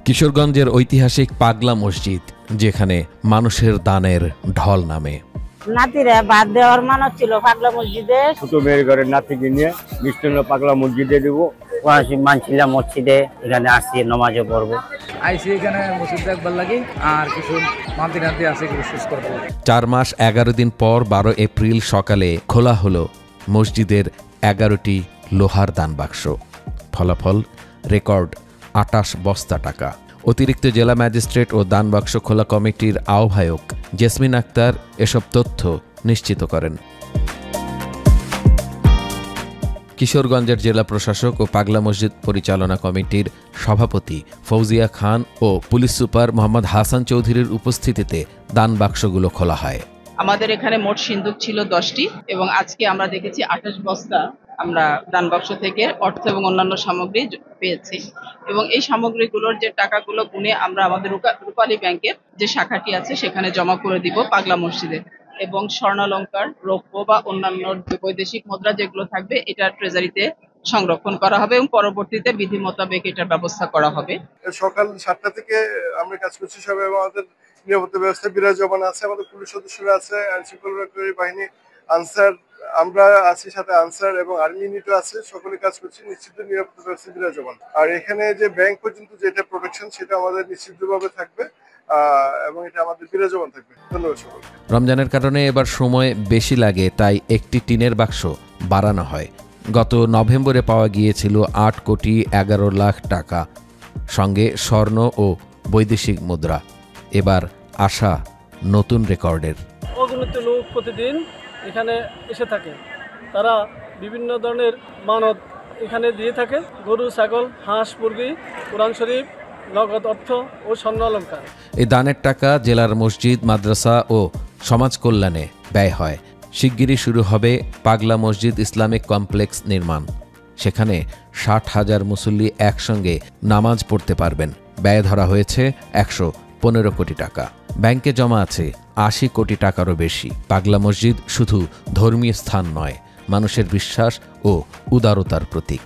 কিশোরগঞ্জের ঐতিহাসিক পাগলা মসজিদ, যেখানে মানুষের দানের ঢল নামে। নাতিরা বাদ দেওয়ার মানত ছিল পাগলা মসজিদে। ছোট মেয়ের ঘরের নাতিকে নিয়ে মিষ্টান্ন পাগলা মসজিদে দেবো। মানছিলাম মসজিদে, এখানে আসছি নমাজও পড়বো। আইসি এখানে মসজিদ দেখবার লাগি আর কিছু মান্তি নাতি আছে কিছু শেষ করবো। 4 মাস 11 দিন পর 12 এপ্রিল সকালে খোলা হলো মসজিদের 11টি লোহার দান বাক্স। ফলাফল রেকর্ড 28 বস্তা টাকা। অতিরিক্ত জেলা ম্যাজিস্ট্রেট ও দান বাক্স খোলা কমিটির আহ্বায়ক জেসমিন আক্তার এসব তথ্য নিশ্চিত করেন। কিশোরগঞ্জের জেলা প্রশাসক ও পাগলা মসজিদ পরিচালনা কমিটির সভাপতি ফৌজিয়া খান ও পুলিশ সুপার মোহাম্মদ হাসান চৌধুরীর উপস্থিতিতে দান বাক্সগুলো খোলা হয়। আমাদের এখানে মোট সিন্দুক ছিল 10টি এবং আজকে আমরা দেখেছি 28 বস্তা আমরা দান বাক্স থেকে অর্থ এবং অন্যান্য সামগ্রী পেয়েছি এবং এই সামগ্রীগুলোর যে টাকাগুলো গুনে আমরা আমাদের রূপালী ব্যাংকের যে শাখাটি আছে সেখানে জমা করে দিব পাগলা মসজিদে। এবং স্বর্ণালংকার, রৌপ্য বা অন্যান্য বৈদেশিক মুদ্রা যেগুলো থাকবে এটা ট্রেজারিতে সংরক্ষণ করা হবে এবং পরবর্তীতে বিধি মোতাবেক এটার ব্যবস্থা করা হবে। সকাল 7টা থেকে আমরা কাজ করছি সবাই, এবং আমাদের নিরাপত্তা ব্যবস্থা বিরাজমান আছে, আমাদের পুলিশ সদস্যরা আছে, আইন শৃঙ্খলা বাহিনী, আনসার, আমরা আছি সাথে আনসার এবং আর্মি ইউনিটও আছে, সকলে কাজ করছি, নিশ্চিত নিরাপত্তা ব্যবস্থা বিরাজমান। আর এখানে যে ব্যাংক পর্যন্ত যেটা প্রোটেকশন সেটা আমাদের নিশ্চিতভাবে থাকবে এবং এটা আমাদের বিরাজমান থাকবে। ধন্যবাদ সকলকে। রমজানের কারণে এবার সময় বেশি লাগে, তাই একটি টিনের বাক্স বাড়ানো হয়। গত নভেম্বরে পাওয়া গিয়েছিল 8 কোটি 11 লাখ টাকা, সঙ্গে স্বর্ণ ও বৈদেশিক মুদ্রা। এবার আশা নতুন রেকর্ডের। অগণিত লোক প্রতিদিন এখানে এসে থাকে, তারা বিভিন্ন ধরনের মানত এখানে দিয়ে থাকে, গরু, ছাগল, হাঁস, মুরগি, কোরআন শরীফ, নগদ অর্থ ও স্বর্ণ অলংকার। এই দানের টাকা জেলার মসজিদ, মাদ্রাসা ও সমাজ কল্যাণে ব্যয় হয়। শিগগিরই শুরু হবে পাগলা মসজিদ ইসলামিক কমপ্লেক্স নির্মাণ। সেখানে 60,000 মুসল্লি একসঙ্গে নামাজ পড়তে পারবেন। ব্যয় ধরা হয়েছে 115 কোটি টাকা। ব্যাংকে জমা আছে 80 কোটি টাকারও বেশি। পাগলা মসজিদ শুধু ধর্মীয় স্থান নয়, মানুষের বিশ্বাস ও উদারতার প্রতীক।